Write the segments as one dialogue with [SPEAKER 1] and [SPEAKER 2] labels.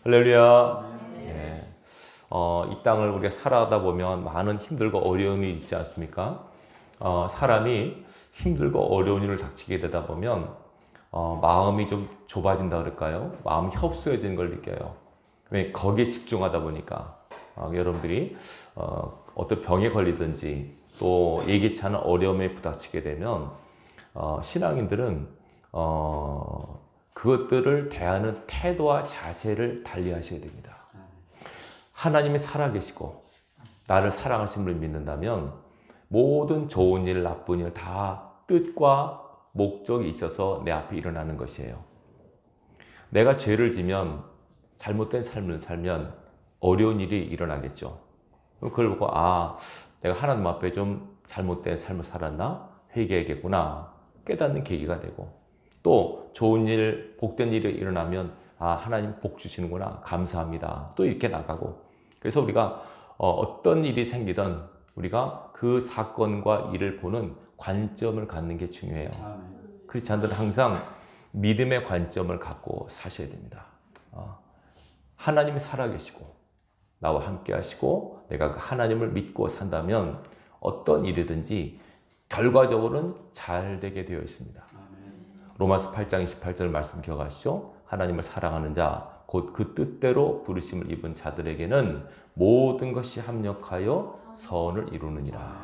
[SPEAKER 1] 할렐루야. 네. 이 땅을 우리가 살아가다 보면 많은 힘들고 어려움이 있지 않습니까? 사람이 힘들고 어려운 일을 닥치게 되다 보면 마음이 좀 좁아진다 그럴까요? 마음이 협소해지는 걸 느껴요. 왜? 거기에 집중하다 보니까 여러분들이 어떤 병에 걸리든지 또 예기치 않은 어려움에 부닥치게 되면 신앙인들은 그것들을 대하는 태도와 자세를 달리하셔야 됩니다. 하나님이 살아계시고 나를 사랑하심을 믿는다면 모든 좋은 일, 나쁜 일 다 뜻과 목적이 있어서 내 앞에 일어나는 것이에요. 내가 죄를 지면 잘못된 삶을 살면 어려운 일이 일어나겠죠. 그걸 보고 내가 하나님 앞에 좀 잘못된 삶을 살았나? 회개해야겠구나. 깨닫는 계기가 되고 또 좋은 일, 복된 일이 일어나면 하나님 복 주시는구나. 감사합니다. 또 이렇게 나가고 그래서 우리가 어떤 일이 생기든 우리가 그 사건과 일을 보는 관점을 갖는 게 중요해요. 크리스찬들은 항상 믿음의 관점을 갖고 사셔야 됩니다. 하나님이 살아계시고 나와 함께 하시고 내가 그 하나님을 믿고 산다면 어떤 일이든지 결과적으로는 잘 되게 되어 있습니다. 로마서 8장 28절 말씀 기억하시죠? 하나님을 사랑하는 자 곧 그 뜻대로 부르심을 입은 자들에게는 모든 것이 합력하여 선을 이루느니라.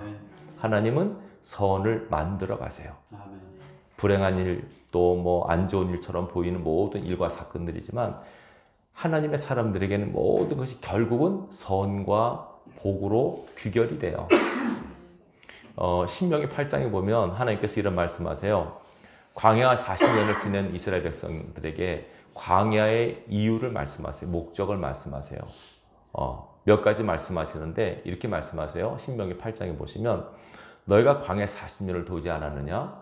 [SPEAKER 1] 하나님은 선을 만들어 가세요. 불행한 일 또 안 좋은 일처럼 보이는 모든 일과 사건들이지만 하나님의 사람들에게는 모든 것이 결국은 선과 복으로 귀결이 돼요. 신명기 8장에 보면 하나님께서 이런 말씀하세요. 광야 40년을 지낸 이스라엘 백성들에게 광야의 이유를 말씀하세요. 목적을 말씀하세요. 몇 가지 말씀하시는데 이렇게 말씀하세요. 신명기 8장에 보시면 너희가 광야 40년을 돌지 않았느냐?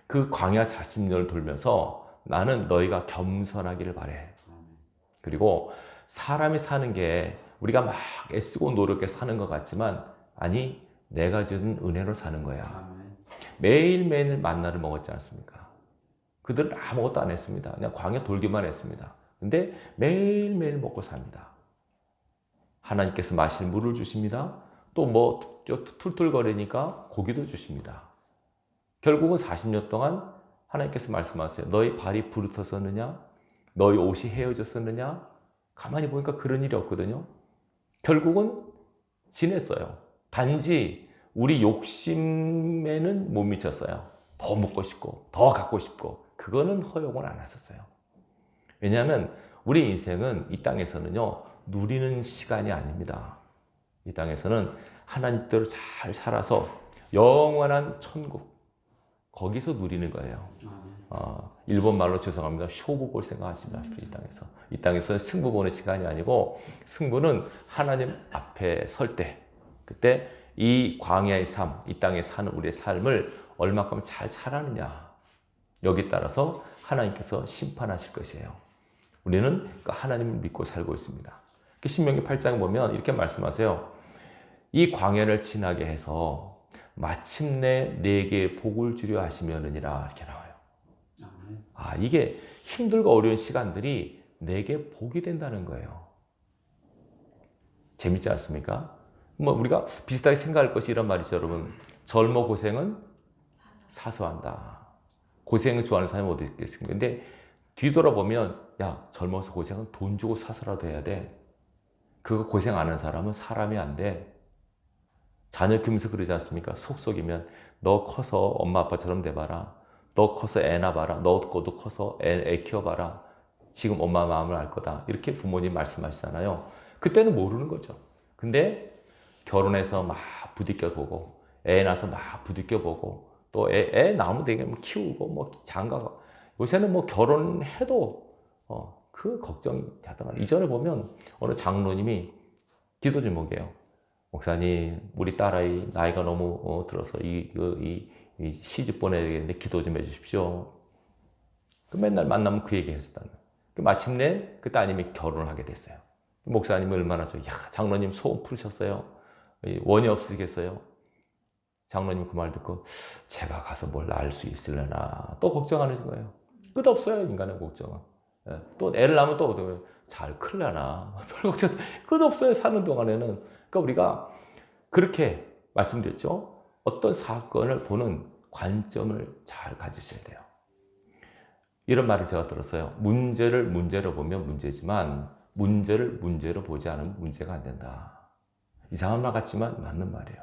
[SPEAKER 1] 그 광야 40년을 돌면서 나는 너희가 겸손하기를 바래. 그리고 사람이 사는 게 우리가 막 애쓰고 노력해서 사는 것 같지만 아니 내가 준 은혜로 사는 거야. 매일매일 만나를 먹었지 않습니까? 그들은 아무것도 안 했습니다. 그냥 광야 돌기만 했습니다. 근데 매일매일 먹고 삽니다. 하나님께서 마실 물을 주십니다. 또 툴툴거리니까 고기도 주십니다. 결국은 40년 동안 하나님께서 말씀하세요. 너희 발이 부르터서느냐? 너희 옷이 헤어졌었느냐? 가만히 보니까 그런 일이 없거든요. 결국은 지냈어요. 단지 우리 욕심에는 못 미쳤어요. 더 먹고 싶고 더 갖고 싶고 그거는 허용을 안 하셨어요. 왜냐하면 우리 인생은 이 땅에서는요 누리는 시간이 아닙니다. 이 땅에서는 하나님대로 잘 살아서 영원한 천국 거기서 누리는 거예요. 일본 말로 죄송합니다. 쇼부 볼 생각하지 마십시오. 이 땅에서 승부 보는 시간이 아니고 승부는 하나님 앞에 설 때 그때 이 광야의 삶, 이 땅에 사는 우리의 삶을 얼마큼 잘 살았느냐 여기에 따라서 하나님께서 심판하실 것이에요. 우리는 하나님을 믿고 살고 있습니다. 신명기 8장에 보면 이렇게 말씀하세요. 이 광야를 지나게 해서 마침내 내게 복을 주려 하시면이라 이렇게 나와요. 이게 힘들고 어려운 시간들이 내게 복이 된다는 거예요. 재밌지 않습니까? 우리가 비슷하게 생각할 것이 이런 말이죠, 여러분. 젊어 고생은 사소한다. 고생을 좋아하는 사람이 어디 있겠습니까? 근데 뒤돌아보면, 젊어서 고생은 돈 주고 사서라도 해야 돼. 그거 고생 안 하는 사람은 사람이 안 돼. 자녀 키우면서 그러지 않습니까? 속속이면, 너 커서 엄마 아빠처럼 돼봐라. 너 커서 애 낳아봐라. 너도 커서 애 키워봐라. 지금 엄마 마음을 알 거다. 이렇게 부모님 말씀하시잖아요. 그때는 모르는 거죠. 근데 결혼해서 막 부딪혀보고 애 낳아서 막 부딪혀보고 또 애 낳으면 되게 키우고 장가가 요새는 결혼해도 그 걱정이 하다가 이전에 보면 어느 장로님이 기도 제목이에요. 목사님 우리 딸아이 나이가 너무 들어서 이 시집 보내야 되겠는데 기도 좀 해주십시오. 맨날 만나면 그 얘기 했었다는. 마침내 그 따님이 결혼을 하게 됐어요. 목사님이 얼마나 장로님 소원 풀으셨어요? 원이 없으시겠어요? 장로님 그 말 듣고 제가 가서 뭘 알 수 있으려나 또 걱정하는 거예요. 끝없어요 인간의 걱정은. 또 애를 낳으면 또 잘 클려나 별 걱정 끝없어요. 사는 동안에는. 그러니까 우리가 그렇게 말씀드렸죠. 어떤 사건을 보는 관점을 잘 가지셔야 돼요. 이런 말을 제가 들었어요. 문제를 문제로 보면 문제지만 문제를 문제로 보지 않으면 문제가 안 된다. 이상한 말 같지만 맞는 말이에요.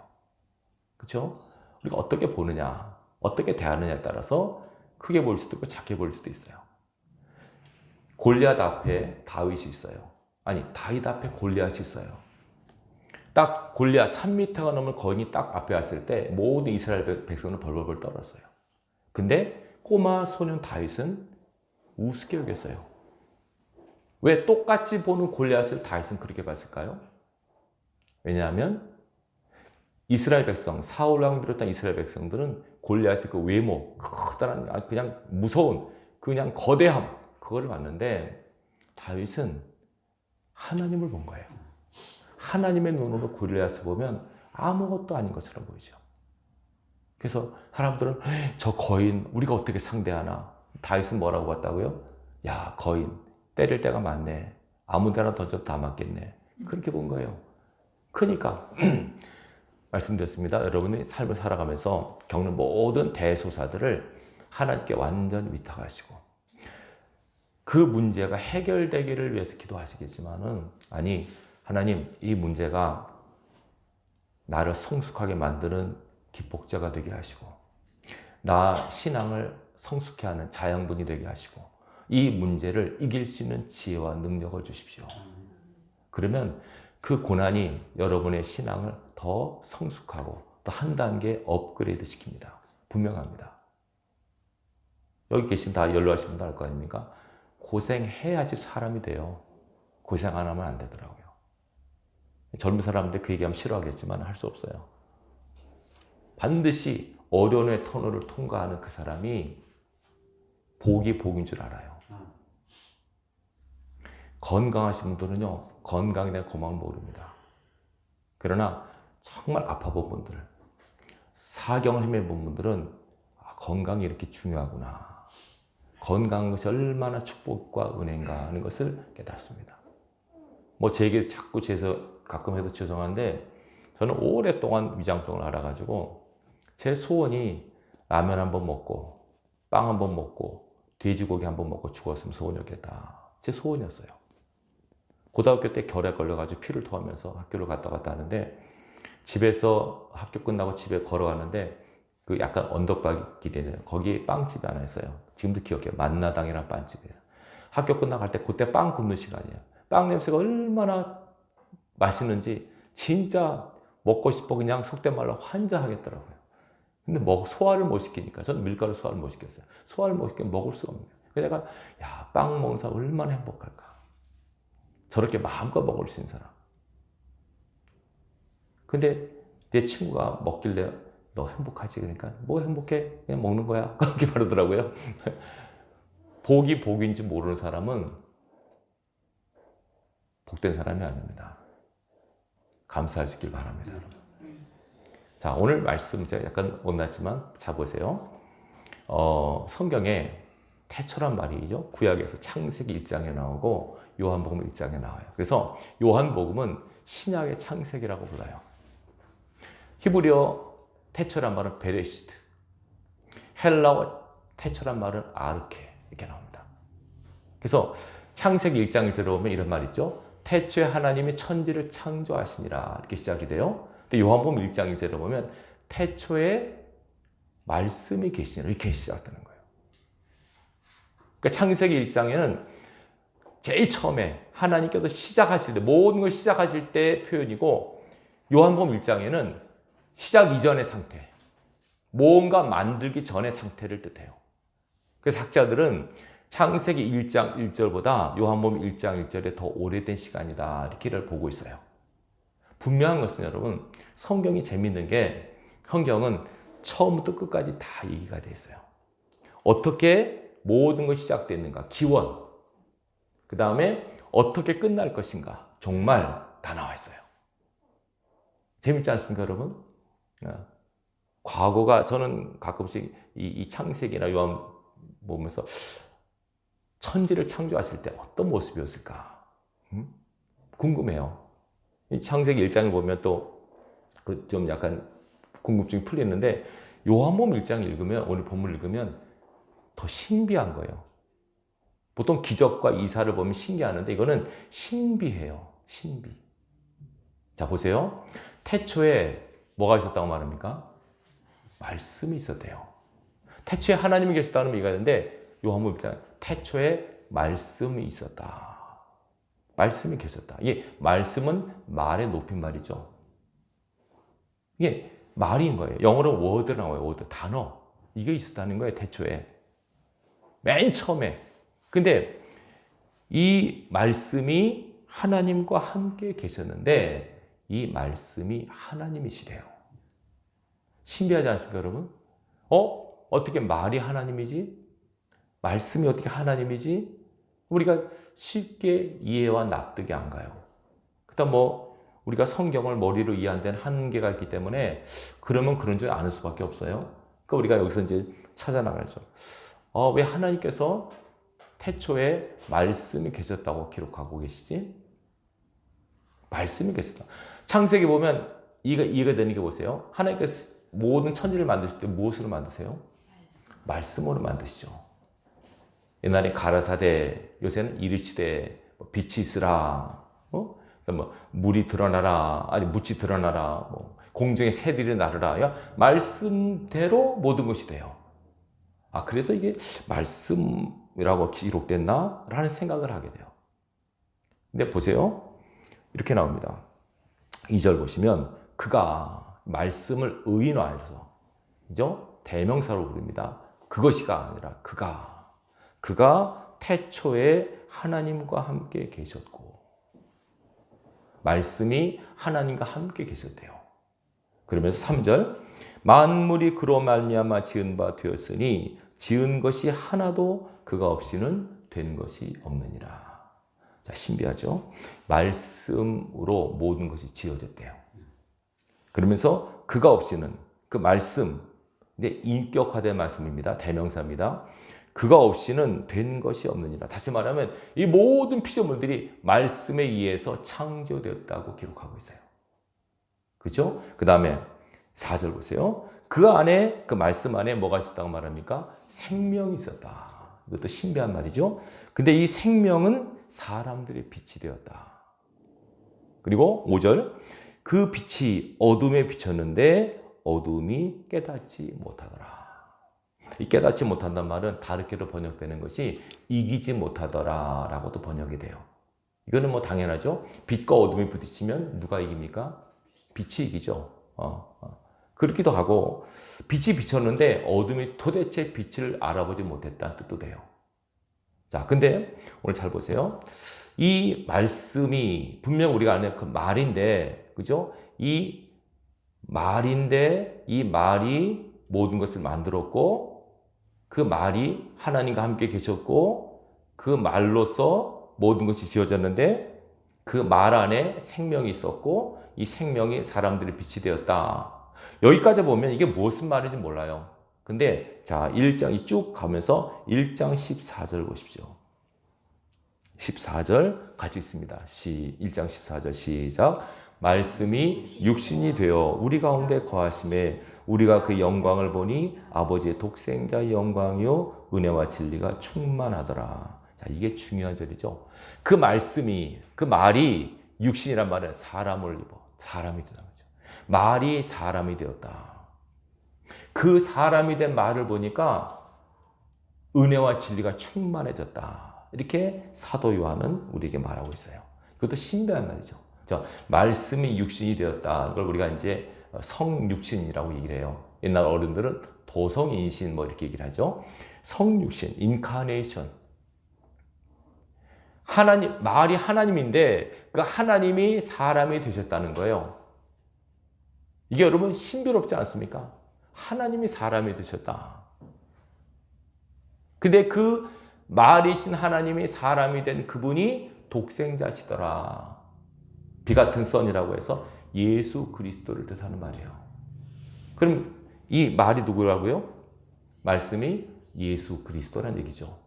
[SPEAKER 1] 그렇죠? 우리가 어떻게 보느냐, 어떻게 대하느냐에 따라서 크게 보일 수도 있고 작게 보일 수도 있어요. 골리앗 앞에 다윗이 있어요. 아니, 다윗 앞에 골리앗이 있어요. 딱 골리앗 3m가 넘는 거인이 딱 앞에 왔을 때 모든 이스라엘 백성은 벌벌벌 떨었어요. 근데 꼬마 소년 다윗은 우습게 여겼어요. 왜 똑같이 보는 골리앗을 다윗은 그렇게 봤을까요? 왜냐하면 이스라엘 백성, 사울 왕 비롯한 이스라엘 백성들은 골리앗의 그 외모, 커다란 그냥 무서운 그냥 거대함 그거를 봤는데 다윗은 하나님을 본 거예요. 하나님의 눈으로 골리앗을 보면 아무것도 아닌 것처럼 보이죠. 그래서 사람들은 저 거인 우리가 어떻게 상대하나? 다윗은 뭐라고 봤다고요? 야, 거인 때릴 때가 많네. 아무 데나 던져도 다 맞겠네. 그렇게 본 거예요. 그러니까 말씀드렸습니다. 여러분이 삶을 살아가면서 겪는 모든 대소사들을 하나님께 완전히 위탁하시고 그 문제가 해결되기를 위해서 기도하시겠지만은 아니 하나님 이 문제가 나를 성숙하게 만드는 기폭제가 되게 하시고 나 신앙을 성숙해 하는 자양분이 되게 하시고 이 문제를 이길 수 있는 지혜와 능력을 주십시오. 그러면 그 고난이 여러분의 신앙을 더 성숙하고 또 한 단계 업그레이드 시킵니다. 분명합니다. 여기 계신 다 연로하신 분들 알 거 아닙니까? 고생해야지 사람이 돼요. 고생 안 하면 안 되더라고요. 젊은 사람들 그 얘기하면 싫어하겠지만 할 수 없어요. 반드시 어려움의 터널을 통과하는 그 사람이 복이 복인 줄 알아요. 건강하신 분들은요, 건강에 대한 고마움을 모릅니다. 그러나 정말 아파본 분들, 사경을 헤매본 분들은 건강이 이렇게 중요하구나. 건강한 것이 얼마나 축복과 은혜인가 하는 것을 깨닫습니다. 뭐 제 얘기 자꾸 가끔 해도 죄송한데 저는 오랫동안 위장병을 앓아가지고 제 소원이 라면 한번 먹고 빵 한번 먹고 돼지고기 한번 먹고 죽었으면 소원이었겠다. 제 소원이었어요. 고등학교 때 결핵 걸려가지고 피를 토하면서 학교를 갔다 갔다 하는데 집에서 학교 끝나고 집에 걸어가는데 그 약간 언덕바위 길이네요. 거기 빵집이 하나 있어요. 지금도 기억해요. 만나당이라는 빵집이에요. 학교 끝나갈 때 그때 빵 굽는 시간이에요. 빵 냄새가 얼마나 맛있는지 진짜 먹고 싶어 그냥 속된 말로 환장하겠더라고요. 근데 소화를 못 시키니까 저는 밀가루 소화를 못 시켰어요. 소화를 못 시키면 먹을 수가 없는 거예요. 그래서 내가 야, 빵 먹는 사람 얼마나 행복할까. 저렇게 마음껏 먹을 수 있는 사람. 근데 내 친구가 먹길래 너 행복하지? 그러니까 뭐 행복해? 그냥 먹는 거야. 그렇게 말하더라고요. 복이 복인지 모르는 사람은 복된 사람이 아닙니다. 감사하시길 바랍니다. 자, 오늘 말씀 제가 약간 못났지만 자 보세요. 성경에 태초란 말이죠. 구약에서 창세기 1장에 나오고 요한복음 1장에 나와요. 그래서 요한복음은 신약의 창세기라고 불러요. 히브리어 태초란 말은 베레시트, 헬라어 태초란 말은 아르케 이렇게 나옵니다. 그래서 창세기 1장을 들어보면 이런 말 있죠. 태초에 하나님이 천지를 창조하시니라 이렇게 시작이 돼요. 근데 요한복음 1장 1절을 보면 태초에 말씀이 계시니라 이렇게 시작되는 거예요. 그러니까 창세기 1장에는 제일 처음에 하나님께서 시작하실 때 모든 걸 시작하실 때 표현이고 요한복음 1장에는 시작 이전의 상태, 뭔가 만들기 전의 상태를 뜻해요. 그래서 학자들은 창세기 1장 1절보다 요한복음 1장 1절에 더 오래된 시간이다 이렇게를 보고 있어요. 분명한 것은 여러분 성경이 재밌는 게 성경은 처음부터 끝까지 다 얘기가 돼 있어요. 어떻게 모든 것이 시작됐는가, 기원, 그 다음에 어떻게 끝날 것인가, 정말 다 나와 있어요. 재밌지 않습니까 여러분? 과거가 저는 가끔씩 이 창세기나 요한 보면서 천지를 창조하실 때 어떤 모습이었을까 궁금해요. 이 창세기 1장을 보면 또 그 좀 약간 궁금증이 풀리는데 요한복음 1장 읽으면 오늘 본문 읽으면 더 신비한 거예요. 보통 기적과 이사를 보면 신기하는데 이거는 신비해요. 신비. 자 보세요. 태초에 뭐가 있었다고 말합니까? 말씀이 있었대요. 태초에 하나님이 계셨다는 의미가 있는데 요한복음 1장 태초에 말씀이 있었다. 말씀이 계셨다. 이게 말씀은 말의 높임말이죠. 이게 말인 거예요. 영어로 word 나와요. word, 단어. 이게 있었다는 거예요. 태초에. 맨 처음에. 근데 이 말씀이 하나님과 함께 계셨는데 이 말씀이 하나님이시래요. 신비하지 않습니까, 여러분? 어떻게 말이 하나님이지? 말씀이 어떻게 하나님이지? 우리가 쉽게 이해와 납득이 안 가요. 그다음 우리가 성경을 머리로 이해 안 되는 한계가 있기 때문에 그러면 그런 줄 아는 수밖에 없어요. 그러니까 우리가 여기서 이제 찾아나가죠. 왜 하나님께서 태초에 말씀이 계셨다고 기록하고 계시지? 말씀이 계셨다. 창세기 보면 이해가 되는 게 보세요. 하나님께서 모든 천지를 만드실 때 무엇으로 만드세요? 말씀으로 만드시죠. 옛날에 가라사대, 요새는 이르시되 빛이 있으라, 물이 드러나라, 아니 묻이 드러나라, 공중의 새들이 나르라. 야, 말씀대로 모든 것이 돼요. 그래서 이게 말씀이라고 기록됐나? 라는 생각을 하게 돼요. 근데 보세요. 이렇게 나옵니다. 2절 보시면 그가 말씀을 의인화해서 그죠? 대명사로 부릅니다. 그것이가 아니라 그가 태초에 하나님과 함께 계셨고 말씀이 하나님과 함께 계셨대요. 그러면서 3절 만물이 그로 말미암아 지은 바 되었으니 지은 것이 하나도 그가 없이는 된 것이 없느니라. 자, 신비하죠? 말씀으로 모든 것이 지어졌대요. 그러면서 그가 없이는 그 말씀, 근데 인격화된 말씀입니다. 대명사입니다. 그가 없이는 된 것이 없느니라. 다시 말하면 이 모든 피조물들이 말씀에 의해서 창조되었다고 기록하고 있어요. 그죠? 그 다음에 4절 보세요. 그 안에, 그 말씀 안에 뭐가 있었다고 말합니까? 생명이 있었다. 이것도 신비한 말이죠. 근데 이 생명은 사람들의 빛이 되었다. 그리고 5절 그 빛이 어둠에 비쳤는데 어둠이 깨닫지 못하더라. 이 깨닫지 못한다는 말은 다르게도 번역되는 것이 이기지 못하더라 라고도 번역이 돼요. 이거는 당연하죠. 빛과 어둠이 부딪히면 누가 이깁니까? 빛이 이기죠. 그렇기도 하고 빛이 비쳤는데 어둠이 도대체 빛을 알아보지 못했다는 뜻도 돼요. 자, 근데 오늘 잘 보세요. 이 말씀이 분명 우리가 아는 그 말인데, 그죠? 이 말인데 이 말이 모든 것을 만들었고 그 말이 하나님과 함께 계셨고 그 말로서 모든 것이 지어졌는데 그 말 안에 생명이 있었고 이 생명이 사람들의 빛이 되었다. 여기까지 보면 이게 무슨 말인지 몰라요. 근데 자 1장이 쭉 가면서 1장 14절 보십시오. 14절 같이 있습니다. 1장 14절 시작. 말씀이 육신이 되어 우리 가운데 거하심에 우리가 그 영광을 보니 아버지의 독생자의 영광이요 은혜와 진리가 충만하더라. 자, 이게 중요한 절이죠. 그 말씀이, 그 말이 육신이란 말은 사람을 입어 사람이 되는 거죠. 말이 사람이 되었다. 그 사람이 된 말을 보니까 은혜와 진리가 충만해졌다. 이렇게 사도 요한은 우리에게 말하고 있어요. 그것도 신비한 말이죠. 말씀이 육신이 되었다. 이걸 우리가 이제 성육신이라고 얘기를 해요. 옛날 어른들은 도성인신 이렇게 얘기를 하죠. 성육신, 인카네이션. 하나님, 말이 하나님인데 그 하나님이 사람이 되셨다는 거예요. 이게 여러분 신비롭지 않습니까? 하나님이 사람이 되셨다. 근데 그 말이신 하나님이 사람이 된 그분이 독생자시더라. 비같은 선이라고 해서 예수 그리스도를 뜻하는 말이에요. 그럼 이 말이 누구라고요? 말씀이 예수 그리스도라는 얘기죠.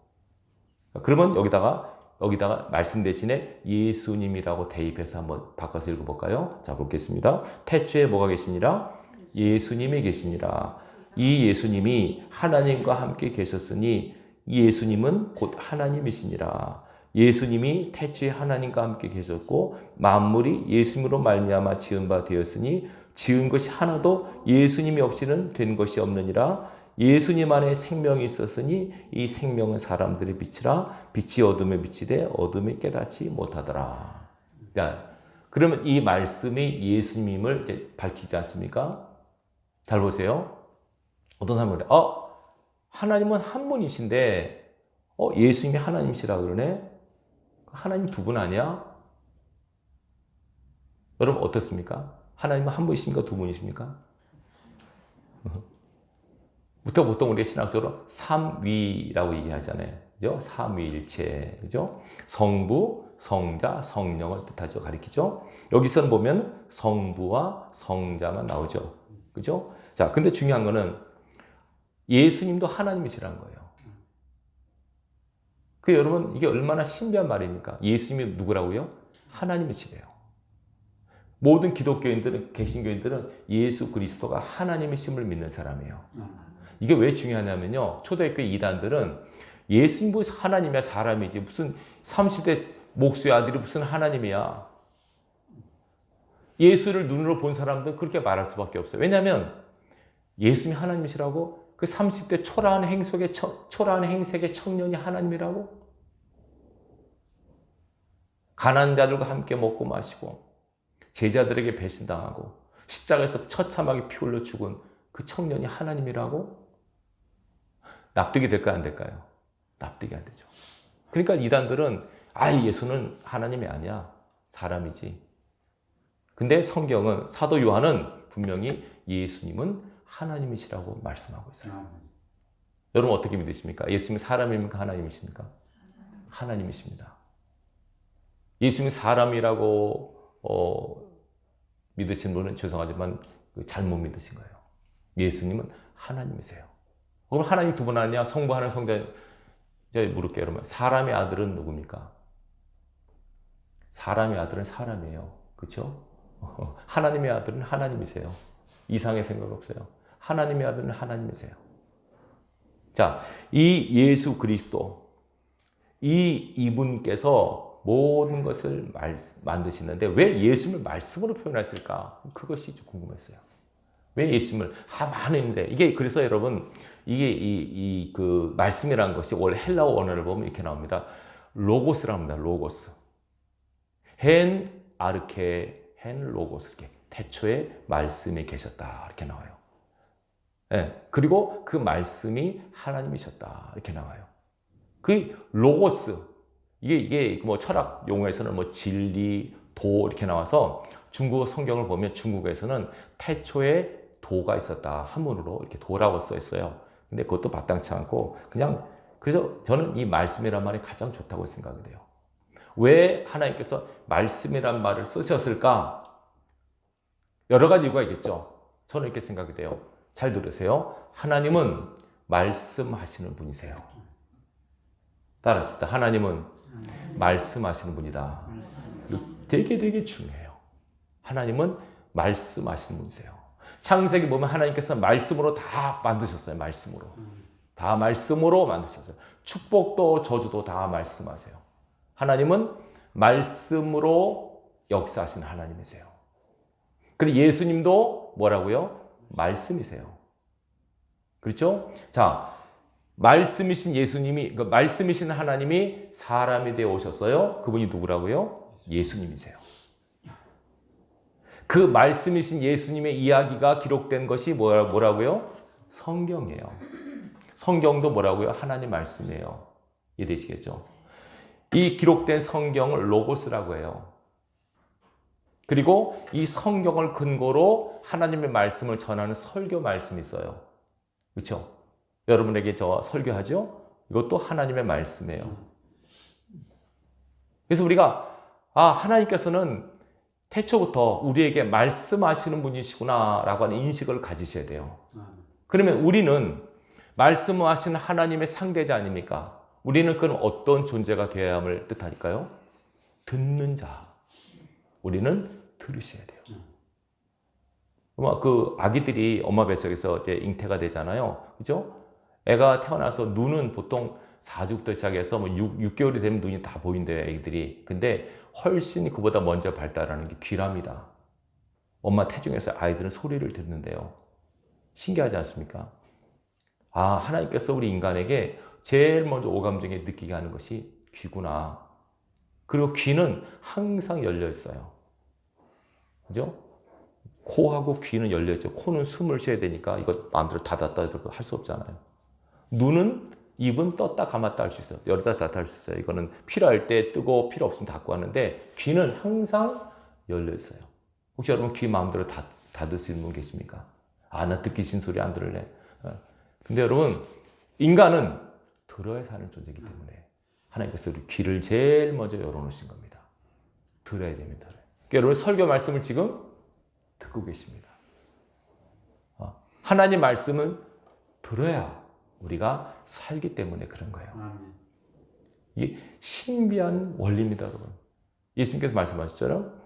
[SPEAKER 1] 그러면 여기다가 여기다가 말씀 대신에 예수님이라고 대입해서 한번 바꿔서 읽어볼까요? 자, 보겠습니다. 태초에 뭐가 계시니라? 예수님이 계시니라. 이 예수님이 하나님과 함께 계셨으니 이 예수님은 곧 하나님이시니라. 예수님이 태초에 하나님과 함께 계셨고 만물이 예수님으로 말미암아 지은 바 되었으니 지은 것이 하나도 예수님이 없이는 된 것이 없느니라. 예수님 안에 생명이 있었으니 이 생명은 사람들의 빛이라. 빛이 어둠에 비치되 어둠이 깨닫지 못하더라. 그러면 이 말씀이 예수님을 이제 밝히지 않습니까? 잘 보세요. 어떤 사람이 그래, 하나님은 한 분이신데 예수님이 하나님이시라 그러네? 하나님 두 분 아니야? 여러분 어떻습니까? 하나님은 한 분이십니까? 두 분이십니까? 보통 우리 신학적으로 삼위라고 얘기하잖아요. 그죠? 삼위일체. 그죠? 성부, 성자, 성령을 뜻하죠. 가리키죠. 여기서는 보면 성부와 성자만 나오죠. 그죠? 자, 근데 중요한 거는 예수님도 하나님이시라는 거예요. 여러분, 이게 얼마나 신비한 말입니까? 예수님이 누구라고요? 하나님이시래요. 모든 기독교인들은, 개신교인들은 예수 그리스도가 하나님이심을 믿는 사람이에요. 이게 왜 중요하냐면요. 초대교회 이단들은 예수님이 하나님이야, 사람이지. 무슨 30대 목수의 아들이 무슨 하나님이야. 예수를 눈으로 본 사람들은 그렇게 말할 수밖에 없어요. 왜냐하면 예수님이 하나님이시라고? 그 30대 초라한 행색의 청년이 하나님이라고? 가난한 자들과 함께 먹고 마시고 제자들에게 배신당하고 십자가에서 처참하게 피 흘려 죽은 그 청년이 하나님이라고? 납득이 될까요? 안 될까요? 납득이 안 되죠. 그러니까 이단들은 예수는 하나님이 아니야. 사람이지. 근데 성경은, 사도 요한은 분명히 예수님은 하나님이시라고 말씀하고 있어요. 여러분 어떻게 믿으십니까? 예수님이 사람입니까? 하나님이십니까? 하나님이십니다. 예수님이 사람이라고 믿으신 분은 죄송하지만 잘못 믿으신 거예요. 예수님은 하나님이세요. 그럼 하나님 두 분 아니냐? 성부 하나님 성자. 제가 물을게요. 여러분. 사람의 아들은 누굽니까? 사람의 아들은 사람이에요. 그렇죠? 하나님의 아들은 하나님이세요. 이상의 생각 없어요. 하나님의 아들은 하나님이세요. 자, 이 예수 그리스도, 이분께서 모든 것을 만드시는데 왜 예수님을 말씀으로 표현했을까? 그것이 좀 궁금했어요. 왜 예수님을 많은데 이게 그래서 여러분 이게 그 말씀이라는 것이 원래 헬라어 원어를 보면 이렇게 나옵니다. 로고스라고 합니다. 로고스. 헨 아르케 헨 로고스 이렇게 태초에 말씀이 계셨다 이렇게 나와요. 네. 그리고 그 말씀이 하나님이셨다 이렇게 나와요. 그 로고스 이게 뭐 철학 용어에서는 뭐 진리, 도 이렇게 나와서 중국어 성경을 보면 중국에서는 태초에 도가 있었다 한문으로 이렇게 도라고 써 있어요. 근데 그것도 마땅치 않고 그냥 그래서 저는 이 말씀이란 말이 가장 좋다고 생각이 돼요. 왜 하나님께서 말씀이란 말을 쓰셨을까? 여러 가지 이유가 있겠죠. 저는 이렇게 생각이 돼요. 잘 들으세요. 하나님은 말씀하시는 분이세요. 따라합시다. 하나님은 말씀하시는 분이다. 되게 중요해요. 하나님은 말씀하시는 분이세요. 창세기 보면 하나님께서 말씀으로 다 만드셨어요. 말씀으로. 다 말씀으로 만드셨어요. 축복도 저주도 다 말씀하세요. 하나님은 말씀으로 역사하신 하나님이세요. 그리고 예수님도 뭐라고요? 말씀이세요. 그렇죠? 자, 말씀이신 예수님이, 말씀이신 하나님이 사람이 되어 오셨어요. 그분이 누구라고요? 예수님이세요. 그 말씀이신 예수님의 이야기가 기록된 것이 뭐라고요? 성경이에요. 성경도 뭐라고요? 하나님 말씀이에요. 이해되시겠죠? 이 기록된 성경을 로고스라고 해요. 그리고 이 성경을 근거로 하나님의 말씀을 전하는 설교 말씀이 있어요. 그렇죠? 여러분에게 저 설교하죠? 이것도 하나님의 말씀이에요. 그래서 우리가 하나님께서는 태초부터 우리에게 말씀하시는 분이시구나 라고 하는 인식을 가지셔야 돼요. 그러면 우리는 말씀하시는 하나님의 상대자 아닙니까? 우리는 그럼 어떤 존재가 되어야 함을 뜻하니까요? 듣는 자. 우리는 들으셔야 돼요. 그 아기들이 엄마 뱃속에서 이제 잉태가 되잖아요. 그죠? 애가 태어나서 눈은 보통 4주부터 시작해서 뭐 6개월이 되면 눈이 다 보인대요, 애기들이. 근데 훨씬 그보다 먼저 발달하는 게 귀랍니다. 엄마 태중에서 아이들은 소리를 듣는데요. 신기하지 않습니까? 아, 하나님께서 우리 인간에게 제일 먼저 오감정에 느끼게 하는 것이 귀구나. 그리고 귀는 항상 열려 있어요. 그죠? 코하고 귀는 열려 있죠. 코는 숨을 쉬어야 되니까 이거 마음대로 닫았다 할 수 없잖아요. 눈은, 입은 떴다 감았다 할 수 있어요. 열었다 닫았다 할 수 있어요. 이거는 필요할 때 뜨고 필요 없으면 닫고 하는데 귀는 항상 열려 있어요. 혹시 여러분 귀 마음대로 닫을 수 있는 분 계십니까? 아, 나 듣기 싫은 소리 안 들을래. 근데 여러분, 인간은 들어야 사는 존재이기 때문에 하나님께서 우리 귀를 제일 먼저 열어놓으신 겁니다. 들어야 됩니다. 그러니까 여러분 설교 말씀을 지금 듣고 계십니다. 하나님 말씀은 들어야 우리가 살기 때문에 그런 거예요. 이게 신비한 원리입니다, 여러분. 예수님께서 말씀하셨죠?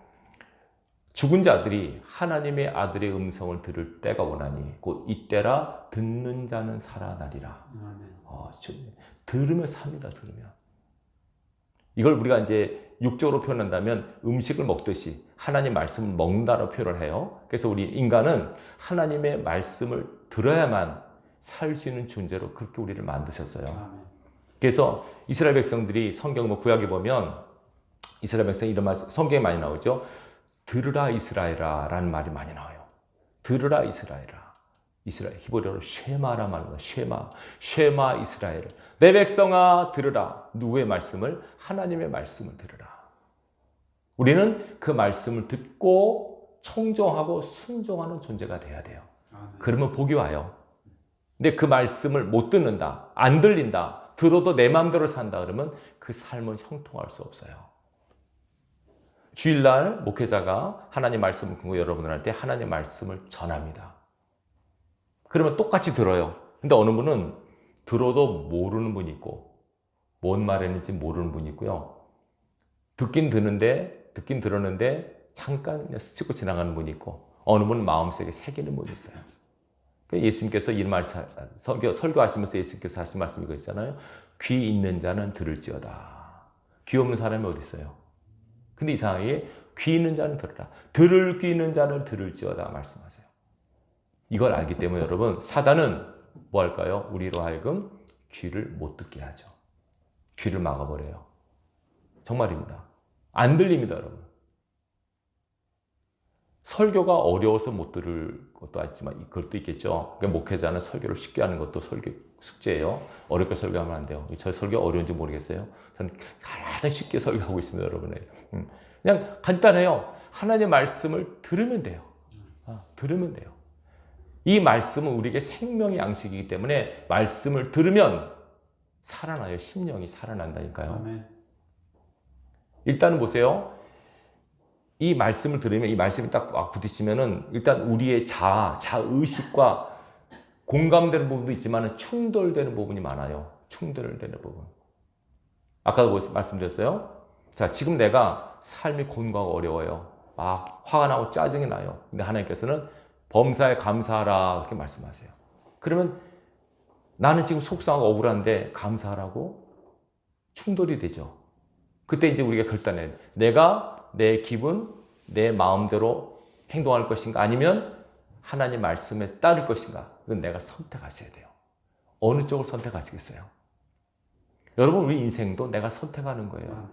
[SPEAKER 1] 죽은 자들이 하나님의 아들의 음성을 들을 때가 오나니 곧 이때라 듣는 자는 살아나리라. 들으면 삽니다. 들으면. 이걸 우리가 이제 육적으로 표현한다면 음식을 먹듯이 하나님 말씀을 먹는다로 표현을 해요. 그래서 우리 인간은 하나님의 말씀을 들어야만 살 수 있는 존재로 그렇게 우리를 만드셨어요. 그래서 이스라엘 백성들이 성경 구약에 보면 이스라엘 백성이 이런 말 성경에 많이 나오죠. 들으라 이스라엘아 라는 말이 많이 나와요. 들으라 이스라엘아. 이스라엘 히브리어로 쉐마라 말입니다. 쉐마 이스라엘. 내 백성아 들으라. 누구의 말씀을? 하나님의 말씀을 들으라. 우리는 그 말씀을 듣고 청종하고 순종하는 존재가 돼야 돼요. 그러면 복이 와요. 근데 그 말씀을 못 듣는다, 안 들린다, 들어도 내 마음대로 산다 그러면 그 삶은 형통할 수 없어요. 주일날 목회자가 하나님 말씀을 듣고 여러분들한테 하나님 말씀을 전합니다. 그러면 똑같이 들어요. 근데 어느 분은 들어도 모르는 분이 있고 뭔 말했는지 모르는 분이 있고요. 듣긴 들었는데 잠깐 그냥 스치고 지나가는 분이 있고 어느 분은 마음속에 새기는 분이 있어요. 예수님께서 이 말 설교하시면서 예수님께서 하신 말씀이 이거 있잖아요. 귀 있는 자는 들을지어다. 귀 없는 사람이 어디 있어요? 근데 이상하게 귀 있는 자는 들으라. 들을 귀 있는 자는 들을지어다 말씀하세요. 이걸 알기 때문에 여러분 사단은 뭐 할까요? 우리로 하여금 귀를 못 듣게 하죠. 귀를 막아버려요. 정말입니다. 안 들립니다, 여러분. 설교가 어려워서 못 들을 것도 있지만 그것도 있겠죠. 그러니까 목회자는 설교를 쉽게 하는 것도 설교 숙제예요. 어렵게 설교하면 안 돼요. 저 설교 어려운지 모르겠어요. 저는 가장 쉽게 설교하고 있습니다, 여러분의. 그냥 간단해요. 하나님의 말씀을 들으면 돼요. 들으면 돼요. 이 말씀은 우리에게 생명의 양식이기 때문에 말씀을 들으면 살아나요. 심령이 살아난다니까요. 아멘. 일단은 보세요. 이 말씀을 들으면 이 말씀이 딱 부딪히면은 일단 우리의 자의식과 공감되는 부분도 있지만 충돌되는 부분이 많아요. 충돌되는 부분. 아까도 말씀드렸어요. 자, 지금 내가 삶이 곤고하고 어려워요. 막 화가 나고 짜증이 나요. 근데 하나님께서는 범사에 감사하라 그렇게 말씀하세요. 그러면 나는 지금 속상하고 억울한데 감사하라고 충돌이 되죠. 그때 이제 우리가 결단해야 돼. 내가 내 기분, 내 마음대로 행동할 것인가 아니면 하나님 말씀에 따를 것인가 그건 내가 선택하셔야 돼요. 어느 쪽을 선택하시겠어요? 여러분 우리 인생도 내가 선택하는 거예요.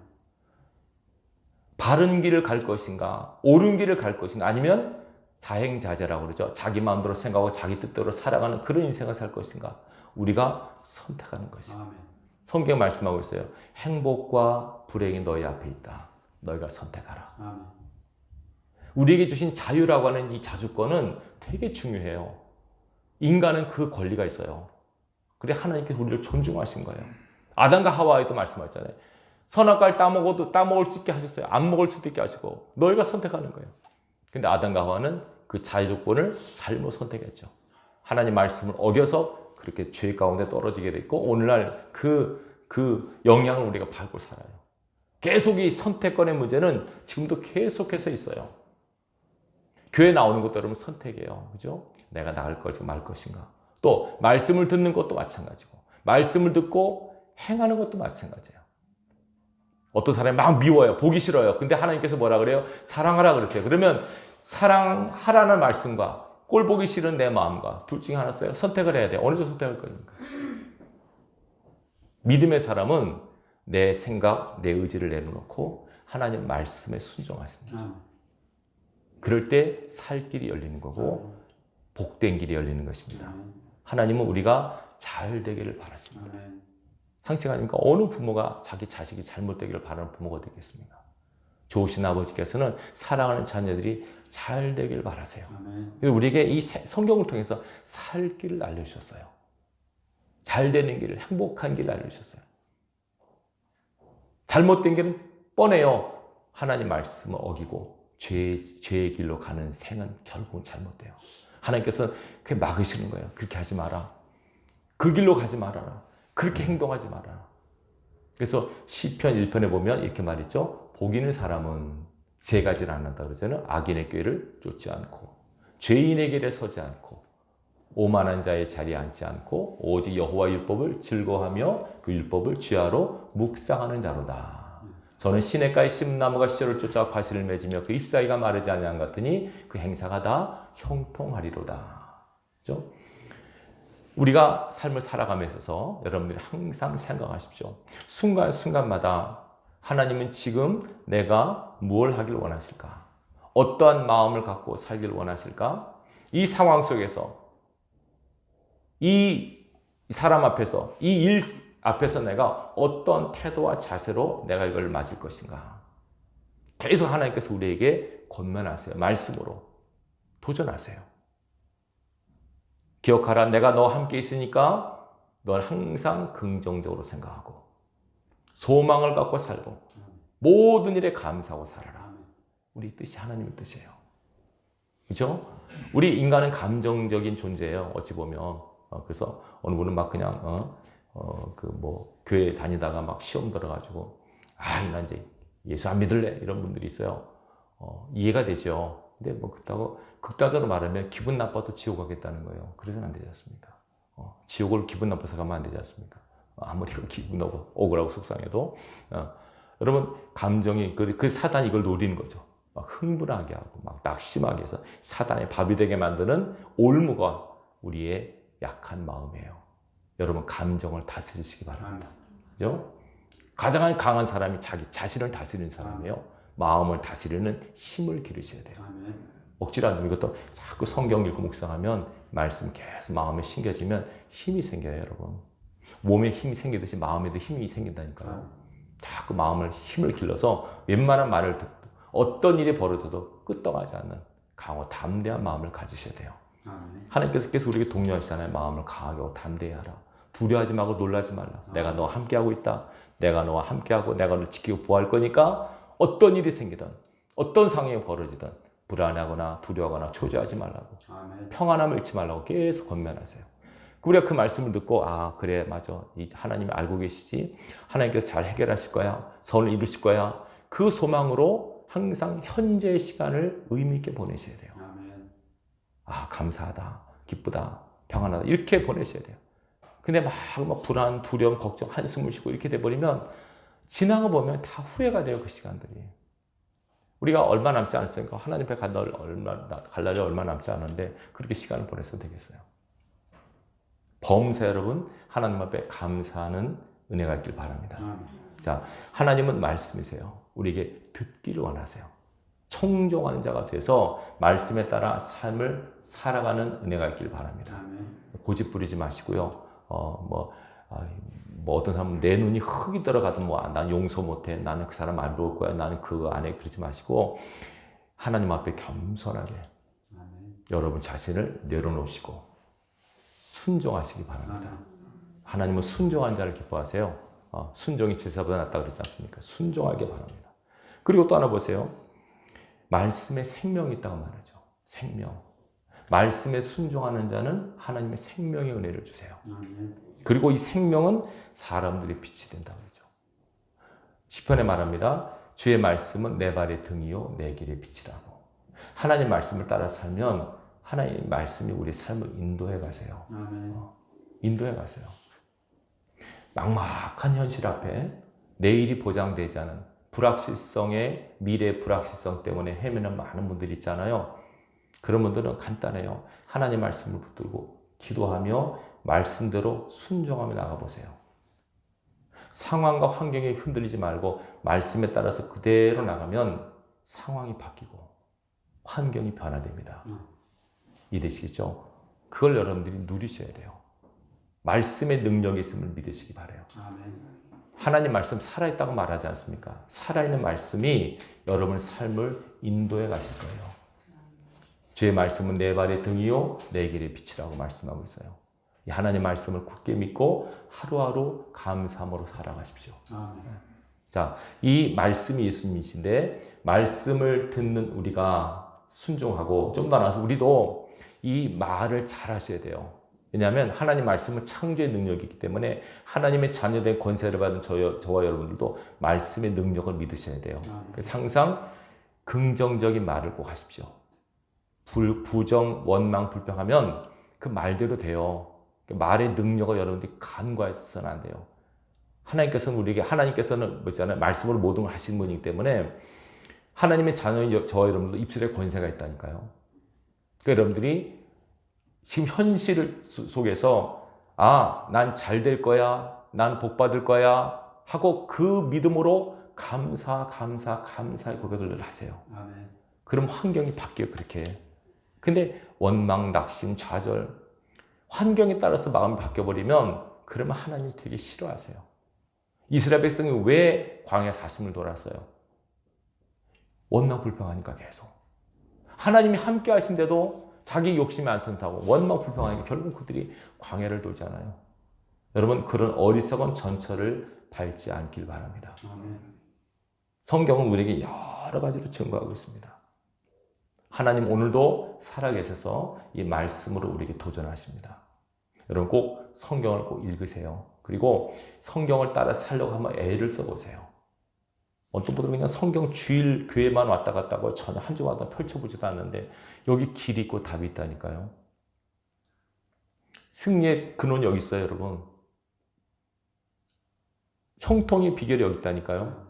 [SPEAKER 1] 바른 길을 갈 것인가 옳은 길을 갈 것인가 아니면 자행자재라고 그러죠. 자기 마음대로 생각하고 자기 뜻대로 살아가는 그런 인생을 살 것인가 우리가 선택하는 것이에요. 성경 말씀하고 있어요. 행복과 불행이 너희 앞에 있다. 너희가 선택하라. 아멘. 우리에게 주신 자유라고 하는 이 자주권은 되게 중요해요. 인간은 그 권리가 있어요. 그래 하나님께서 우리를 존중하신 거예요. 아담과 하와에도 말씀하셨잖아요. 선악과를 따먹을 수 있게 하셨어요. 안 먹을 수도 있게 하시고 너희가 선택하는 거예요. 근데 아담과 하와는 그 자유조건을 잘못 선택했죠. 하나님 말씀을 어겨서 그렇게 죄 가운데 떨어지게 됐고 오늘날 그 그 영향을 우리가 받고 살아요. 계속 이 선택권의 문제는 지금도 계속해서 있어요. 교회 나오는 것도 여러분 선택이에요. 그죠? 내가 나갈 것인가 말 것인가. 또 말씀을 듣는 것도 마찬가지고 말씀을 듣고 행하는 것도 마찬가지예요. 어떤 사람이 막 미워요. 보기 싫어요. 근데 하나님께서 뭐라 그래요? 사랑하라 그러세요. 그러면 사랑하라는 말씀과 꼴 보기 싫은 내 마음과 둘 중에 하나 써요. 선택을 해야 돼요. 어느 쪽 선택할 겁니까? 믿음의 사람은 내 생각, 내 의지를 내려놓고 하나님 말씀에 순종하십니다. 그럴 때 살 길이 열리는 거고 복된 길이 열리는 것입니다. 하나님은 우리가 잘 되기를 바라십니다. 상식아닙니까? 어느 부모가 자기 자식이 잘못되기를 바라는 부모가 되겠습니까? 좋으신 아버지께서는 사랑하는 자녀들이 잘 되기를 바라세요. 우리에게 이 성경을 통해서 살 길을 알려주셨어요. 잘 되는 길을, 행복한 길을 알려주셨어요. 잘못된 길은 뻔해요. 하나님 말씀을 어기고 죄의 길로 가는 생은 결국은 잘못돼요. 하나님께서 그렇게 막으시는 거예요. 그렇게 하지 마라. 그 길로 가지 말아라. 그렇게 행동하지 말아라. 그래서 시편 1편에 보면 이렇게 말했죠. 복 있는 사람은 세 가지를 안 한다 그러잖아요. 악인의 꾀를 쫓지 않고 죄인의 길에 서지 않고 오만한 자의 자리에 앉지 않고 오직 여호와 율법을 즐거워하며 그 율법을 쥐하로 묵상하는 자로다. 저는 시냇가에 심은 나무가 씨를 쫓아 과실을 맺으며 그 잎사귀가 마르지 아니한 것 같으니 그 행사가 다 형통하리로다. 그렇죠? 우리가 삶을 살아감에 있어서 여러분들이 항상 생각하십시오. 순간순간마다 하나님은 지금 내가 무엇을 하길 원하실까? 어떠한 마음을 갖고 살길 원하실까? 이 상황 속에서 이 사람 앞에서 이 일 앞에서 내가 어떤 태도와 자세로 내가 이걸 맞을 것인가? 계속 하나님께서 우리에게 권면하세요. 말씀으로 도전하세요. 기억하라. 내가 너와 함께 있으니까 넌 항상 긍정적으로 생각하고 소망을 갖고 살고 모든 일에 감사하고 살아라. 우리 뜻이 하나님의 뜻이에요. 그렇죠? 우리 인간은 감정적인 존재예요. 어찌 보면. 그래서 어느 분은 막 그냥 교회 다니다가 막 시험 들어가지고 나 이제 예수 안 믿을래 이런 분들이 있어요. 이해가 되죠. 근데 뭐 그렇다고 극단적으로 말하면 기분 나빠도 지옥 가겠다는 거예요. 그래서는 안 되지 않습니까? 지옥을 기분 나빠서 가면 안 되지 않습니까? 아무리 기분 억울하고 속상해도 여러분 감정이 그 사단이 이걸 노리는 거죠. 막 흥분하게 하고 막 낙심하게 해서 사단의 밥이 되게 만드는 올무가 우리의 약한 마음이에요. 여러분 감정을 다스리시기 바랍니다. 그죠? 가장 강한 사람이 자기 자신을 다스리는 사람이에요. 마음을 다스리는 힘을 기르셔야 돼요. 억지로 안 되면 이것도 자꾸 성경 읽고 묵상하면 말씀 계속 마음에 심겨지면 힘이 생겨요, 여러분. 몸에 힘이 생기듯이 마음에도 힘이 생긴다니까요. 자꾸 마음을 힘을 길러서 웬만한 말을 듣고 어떤 일이 벌어져도 끄떡하지 않는 강하고 담대한 마음을 가지셔야 돼요. 하나님께서 계속 우리에게 독려하시잖아요. 마음을 강하게 하고 담대히 하라. 두려워하지 말고 놀라지 말라. 내가 너와 함께하고 있다. 내가 너와 함께하고 내가 너를 지키고 보호할 거니까 어떤 일이 생기든 어떤 상황이 벌어지든 불안하거나 두려워하거나 초조하지 말라고. 평안함을 잃지 말라고 계속 권면하세요. 우리가 그 말씀을 듣고 그래 맞아. 하나님이 알고 계시지. 하나님께서 잘 해결하실 거야. 선을 이루실 거야. 그 소망으로 항상 현재의 시간을 의미 있게 보내셔야 돼요. 감사하다, 기쁘다, 평안하다 이렇게 보내셔야 돼요. 근데 막 불안, 두려움, 걱정, 한숨을 쉬고 이렇게 돼버리면 지나가 보면 다 후회가 돼요. 그 시간들이. 우리가 얼마 남지 않았으니까 하나님 앞에 갈 날이 얼마 남지 않았는데 그렇게 시간을 보내서 되겠어요. 범사 여러분 하나님 앞에 감사하는 은혜가 있길 바랍니다. 자, 하나님은 말씀이세요. 우리에게 듣기를 원하세요. 청종하는 자가 돼서 말씀에 따라 삶을 살아가는 은혜가 있길 바랍니다. 고집 부리지 마시고요. 어떤 사람은 내 눈이 흙이 들어가도 난 용서 못해. 나는 그 사람 안 볼 거야. 나는 그거 안 해. 그러지 마시고 하나님 앞에 겸손하게 여러분 자신을 내려놓으시고 순종하시기 바랍니다. 하나님은 순종한 자를 기뻐하세요. 순종이 제사보다 낫다고 그러지 않습니까? 순종하기 바랍니다. 그리고 또 하나 보세요. 말씀에 생명이 있다고 말하죠. 생명. 말씀에 순종하는 자는 하나님의 생명의 은혜를 주세요. 그리고 이 생명은 사람들의 빛이 된다고 그러죠. 시편에 말합니다. 주의 말씀은 내 발의 등이요 내 길의 빛이라고. 하나님 말씀을 따라 살면 하나님 말씀이 우리 삶을 인도해 가세요. 인도해 가세요. 막막한 현실 앞에 내일이 보장되지 않은 불확실성의 미래 불확실성 때문에 헤매는 많은 분들이 있잖아요. 그런 분들은 간단해요. 하나님 말씀을 붙들고 기도하며 말씀대로 순종하며 나가보세요. 상황과 환경에 흔들리지 말고 말씀에 따라서 그대로 나가면 상황이 바뀌고 환경이 변화됩니다. 이해되시겠죠? 그걸 여러분들이 누리셔야 돼요. 말씀의 능력이 있음을 믿으시기 바라요. 하나님 말씀 살아있다고 말하지 않습니까? 살아있는 말씀이 여러분의 삶을 인도해 가실 거예요. 주의 말씀은 내 발의 등이요 내 길의 빛이라고 말씀하고 있어요. 이 하나님 말씀을 굳게 믿고 하루하루 감사함으로 살아가십시오. 자, 이 말씀이 예수님이신데 말씀을 듣는 우리가 순종하고 좀 더 나아서 우리도 이 말을 잘 하셔야 돼요. 왜냐하면 하나님 말씀은 창조의 능력이 있기 때문에 하나님의 자녀된 권세를 받은 저와 여러분들도 말씀의 능력을 믿으셔야 돼요. 그래서 항상 긍정적인 말을 꼭 하십시오. 부정, 원망, 불평하면 그 말대로 돼요. 말의 능력을 여러분들이 간과해서는 안 돼요. 하나님께서는 뭐잖아요. 말씀으로 모든 걸 하시는 분이기 때문에 하나님의 자녀인 저와 여러분들도 입술에 권세가 있다니까요. 그러니까 여러분들이 지금 현실 속에서 난 잘 될 거야, 난 복 받을 거야 하고 그 믿음으로 감사의 고백을 하세요. 아멘. 그럼 환경이 바뀌어요. 그렇게. 근데 원망, 낙심, 좌절 환경에 따라서 마음이 바뀌어버리면 그러면 하나님 되게 싫어하세요. 이스라엘 백성이 왜 광야 40년을 돌았어요? 원망 불평하니까 계속. 하나님이 함께 하신데도 자기 욕심이 안 선다고 원망 불평하니까 결국 그들이 광야를 돌잖아요. 여러분 그런 어리석은 전철을 밟지 않길 바랍니다. 성경은 우리에게 여러 가지로 증거하고 있습니다. 하나님 오늘도 살아계셔서 이 말씀으로 우리에게 도전하십니다. 여러분 꼭 성경을 꼭 읽으세요. 그리고 성경을 따라 살려고 한번 애를 써보세요. 어떤 분들은 그냥 성경 주일 교회만 왔다 갔다 하고 전혀 한 주마다 펼쳐보지도 않는데 여기 길이 있고 답이 있다니까요. 승리의 근원이 여기 있어요, 여러분. 형통의 비결이 여기 있다니까요.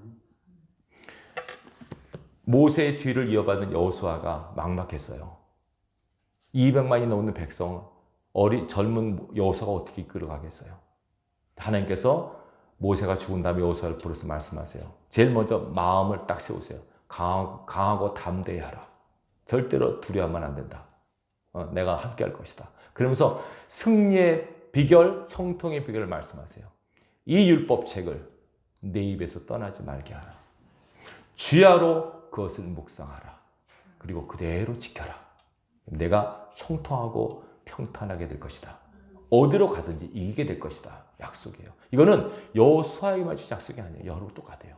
[SPEAKER 1] 모세의 뒤를 이어받은 여호수아가 막막했어요. 200만이 넘는 백성, 젊은 여호수아가 어떻게 이끌어가겠어요? 하나님께서 모세가 죽은 다음에 여호수아를 불러서 말씀하세요. 제일 먼저 마음을 딱 세우세요. 강하고 담대하라. 절대로 두려워하면 안 된다. 내가 함께 할 것이다. 그러면서 승리의 비결, 형통의 비결을 말씀하세요. 이 율법책을 내 입에서 떠나지 말게 하라. 주야로 그것을 묵상하라. 그리고 그대로 지켜라. 내가 형통하고 평탄하게 될 것이다. 어디로 가든지 이기게 될 것이다. 약속이에요. 이거는 여호수아에게만 주신 약속이 아니에요. 여러분 똑같아요.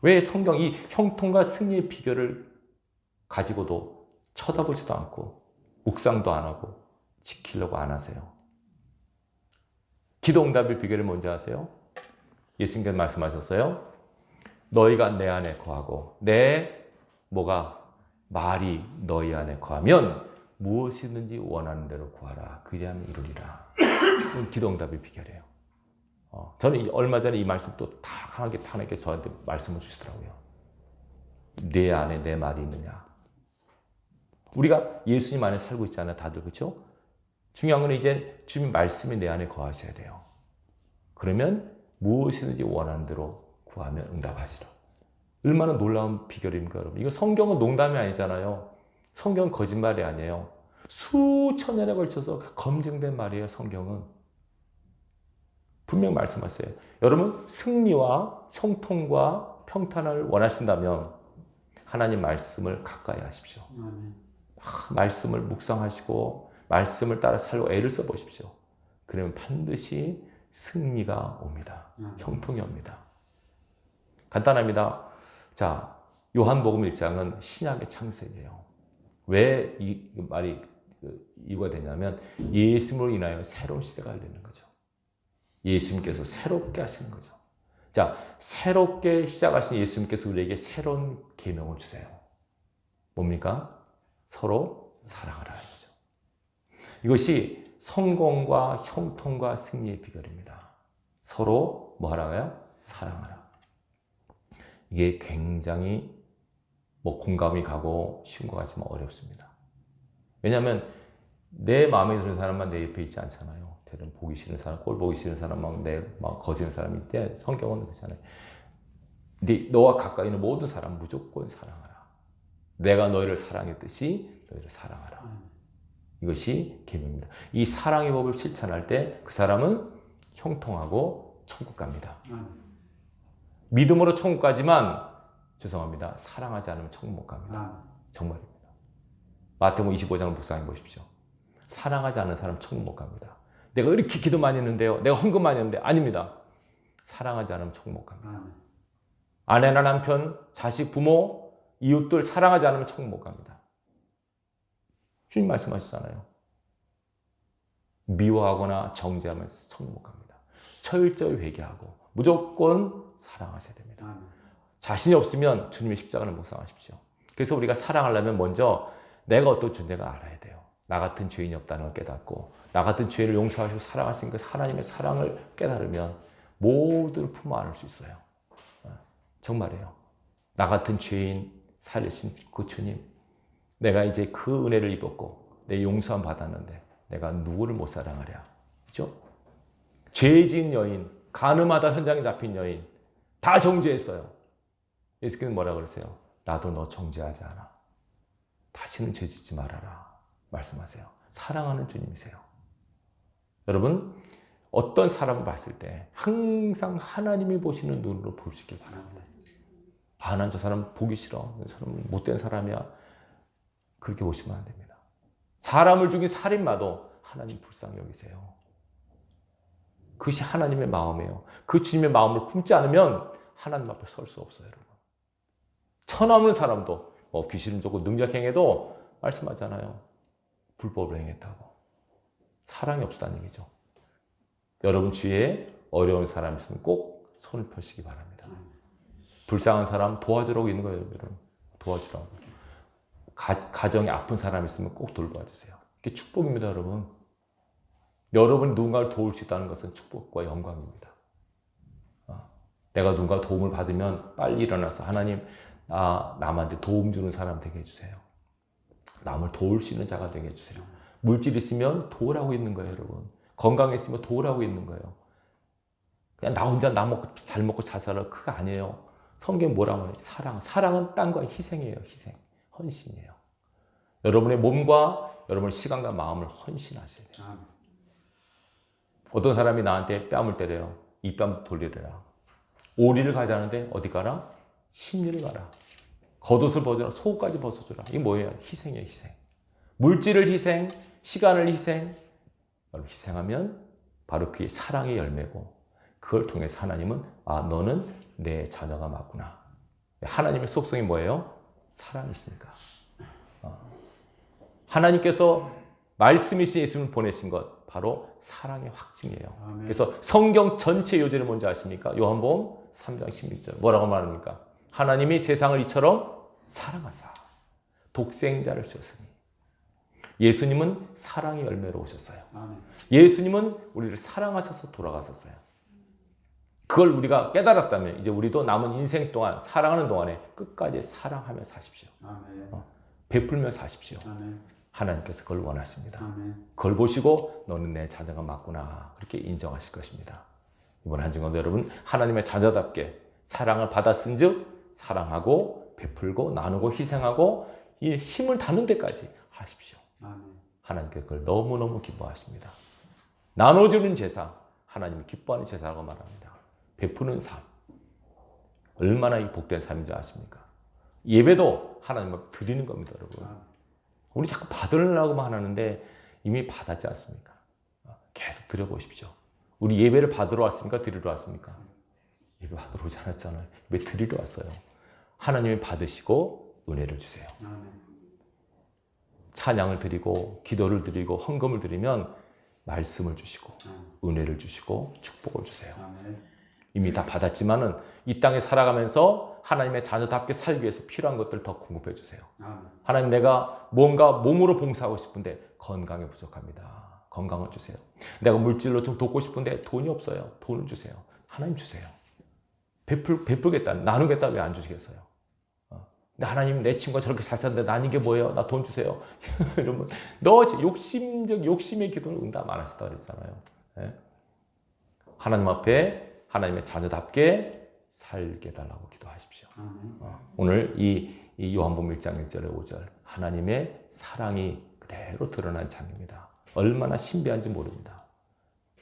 [SPEAKER 1] 왜 성경이 형통과 승리의 비결을 가지고도 쳐다보지도 않고 묵상도 안 하고 지키려고 안 하세요? 기도 응답의 비결을 뭔지 아세요? 예수님께서 말씀하셨어요. 너희가 내 안에 거하고 내 말이 너희 안에 거하면 무엇이든지 원하는 대로 구하라. 그리하면 이루리라. 이건 기도 응답의 비결이에요. 저는 얼마 전에 이 말씀 또 다 하나님께 저한테 말씀을 주시더라고요. 내 안에 내 말이 있느냐. 우리가 예수님 안에 살고 있잖아요. 다들 그렇죠? 중요한 건 이제 주님 말씀이 내 안에 거하셔야 돼요. 그러면 무엇이든지 원하는 대로 구하면 응답하시라. 얼마나 놀라운 비결입니까, 여러분? 이거 성경은 농담이 아니잖아요. 성경은 거짓말이 아니에요. 수천 년에 걸쳐서 검증된 말이에요, 성경은. 분명 말씀하세요. 여러분, 승리와 형통과 평탄을 원하신다면 하나님 말씀을 가까이 하십시오. 말씀을 묵상하시고 말씀을 따라 살고 애를 써보십시오. 그러면 반드시 승리가 옵니다. 형통이 옵니다. 간단합니다. 자, 요한복음 1장은 신약의 창세기예요. 왜 이 말이 이유가 되냐면 예수님으로 인하여 새로운 시대가 열리는 거죠. 예수님께서 새롭게 하시는 거죠. 자, 새롭게 시작하신 예수님께서 우리에게 새로운 계명을 주세요. 뭡니까? 서로 사랑하라는 거죠. 이것이 성공과 형통과 승리의 비결입니다. 서로 뭐 하라고요? 사랑하라. 이게 굉장히 공감이 가고 쉬운 것 같지만 어렵습니다. 왜냐하면 내 마음에 드는 사람만 내 옆에 있지 않잖아요. 대부분 보기 싫은 사람, 꼴 보기 싫은 사람, 막 거스는 사람이 있대. 성경은 그렇잖아요. 너와 가까이 있는 모든 사람 무조건 사랑하라. 내가 너희를 사랑했듯이 너희를 사랑하라. 이것이 계명입니다. 이 사랑의 법을 실천할 때 그 사람은 형통하고 천국 갑니다. 믿음으로 천국 가지만 죄송합니다. 사랑하지 않으면 천국 못 갑니다. 정말입니다. 마태복음 25장을 묵상해 보십시오. 사랑하지 않는 사람 천국 못 갑니다. 내가 이렇게 기도 많이 했는데요. 내가 헌금 많이 했는데 아닙니다. 사랑하지 않으면 천국 못 갑니다. 아내나 남편, 자식, 부모, 이웃들 사랑하지 않으면 천국 못 갑니다. 주님 말씀하시잖아요. 미워하거나 정죄하면 천국 못 갑니다. 철저히 회개하고 무조건 사랑하셔야 됩니다. 자신이 없으면 주님의 십자가를 묵상하십시오. 그래서 우리가 사랑하려면 먼저 내가 어떤 존재가 알아야 돼요. 나 같은 죄인이 없다는 걸 깨닫고 나 같은 죄를 용서하시고 사랑하신 그 하나님의 사랑을 깨달으면 모두를 품어 안을 수 있어요. 정말이에요. 나 같은 죄인 살리신 그 주님, 내가 이제 그 은혜를 입었고 내 용서함 받았는데 내가 누구를 못 사랑하랴. 그죠? 죄 지은 여인, 간음하다 현장에 잡힌 여인 다 정죄했어요. 예수께서 뭐라 그러세요? 나도 너 정죄하지 않아. 다시는 죄 짓지 말아라. 말씀하세요. 사랑하는 주님이세요. 여러분, 어떤 사람을 봤을 때 항상 하나님이 보시는 눈으로 볼 수 있길 바랍니다. 난 저 사람 보기 싫어. 저 사람 못된 사람이야. 그렇게 보시면 안 됩니다. 사람을 죽인 살인마도 하나님 불쌍히 여기세요. 그것이 하나님의 마음이에요. 그 주님의 마음을 품지 않으면 하나님 앞에 설 수 없어요, 여러분. 천 없는 사람도 귀신을 쫓고 능력행해도 말씀하잖아요. 불법을 행했다고. 사랑이 없다는 얘기죠. 여러분 주위에 어려운 사람 있으면 꼭 손을 펴시기 바랍니다. 불쌍한 사람 도와주라고 있는 거예요, 여러분. 도와주라고. 가정에 아픈 사람 있으면 꼭 돌봐주세요. 그게 축복입니다, 여러분. 여러분이 누군가를 도울 수 있다는 것은 축복과 영광입니다. 내가 누군가 도움을 받으면 빨리 일어나서 하나님, 남한테 도움 주는 사람 되게 해주세요. 남을 도울 수 있는 자가 되게 해주세요. 물질 있으면 도우라고 있는 거예요, 여러분. 건강했으면 도우라고 있는 거예요. 그냥 나 혼자 잘 먹고 잘 살아. 그거 아니에요. 성경 뭐라고 해요? 사랑은 딴 거 희생이에요. 희생. 헌신이에요. 여러분의 몸과 여러분의 시간과 마음을 헌신하셔야 돼요. 어떤 사람이 나한테 뺨을 때려요. 이 뺨 돌리래라. 오리를 가자는데 어디 가라? 십리를 가라. 겉옷을 벗어라. 속옷까지 벗어주라. 이게 뭐예요? 희생이에요. 희생. 물질을 희생, 시간을 희생. 여러분 희생하면 바로 그게 사랑의 열매고 그걸 통해서 하나님은 너는 내 자녀가 맞구나. 하나님의 속성이 뭐예요? 사랑이시니까. 하나님께서 말씀이신 예수님을 보내신 것 바로 사랑의 확증이에요. 아멘. 그래서 성경 전체 요지를 뭔지 아십니까? 요한복음 3장 16절 뭐라고 말합니까? 하나님이 세상을 이처럼 사랑하사 독생자를 주셨으니 예수님은 사랑의 열매로 오셨어요. 아멘. 예수님은 우리를 사랑하셔서 돌아가셨어요. 그걸 우리가 깨달았다면 이제 우리도 남은 인생 동안 사랑하는 동안에 끝까지 사랑하며 사십시오. 아멘. 베풀며 사십시오. 아멘. 하나님께서 그걸 원하십니다. 아멘. 그걸 보시고 너는 내 자녀가 맞구나 그렇게 인정하실 것입니다. 이번 한 주간도 여러분 하나님의 자녀답게 사랑을 받았은 즉 사랑하고 베풀고 나누고 희생하고 이 힘을 닿는 데까지 하십시오. 아멘. 하나님께서 그걸 너무너무 기뻐하십니다. 나눠주는 제사 하나님이 기뻐하는 제사라고 말합니다. 베푸는 삶 얼마나 이 복된 삶인지 아십니까? 예배도 하나님 앞에 드리는 겁니다, 여러분. 우리 자꾸 받으려고만 하는데 이미 받았지 않습니까? 계속 드려보십시오. 우리 예배를 받으러 왔습니까? 드리러 왔습니까? 예배 받으러 오지 않았잖아요. 예배 드리러 왔어요. 하나님이 받으시고 은혜를 주세요. 찬양을 드리고 기도를 드리고 헌금을 드리면 말씀을 주시고 은혜를 주시고 축복을 주세요.
[SPEAKER 2] 아멘.
[SPEAKER 1] 이미 다 받았지만은 이 땅에 살아가면서 하나님의 자녀답게 살기 위해서 필요한 것들 더 공급해 주세요.
[SPEAKER 2] 아멘.
[SPEAKER 1] 하나님, 내가 뭔가 몸으로 봉사하고 싶은데 건강이 부족합니다. 건강을 주세요. 내가 물질로 좀 돕고 싶은데 돈이 없어요. 돈을 주세요. 하나님 주세요. 베풀겠다, 나누겠다 왜 안 주시겠어요? 근데 하나님, 내 친구가 저렇게 잘 사는데 난 이게 뭐예요? 나 돈 주세요. 이러면 너 욕심의 기도는 응답 안 하시다 그랬잖아요. 네? 하나님 앞에 하나님의 자녀답게 살게 달라고 기도하십시오. 오늘 이 요한복음 1장 1절에 5절 하나님의 사랑이 그대로 드러난 장입니다. 얼마나 신비한지 모릅니다.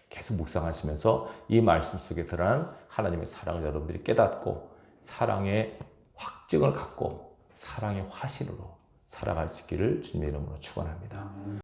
[SPEAKER 1] 계속 묵상하시면서 이 말씀 속에 드러난 하나님의 사랑을 여러분들이 깨닫고 사랑의 확증을 갖고 사랑의 화신으로 살아갈 수 있기를 주님의 이름으로 축원합니다.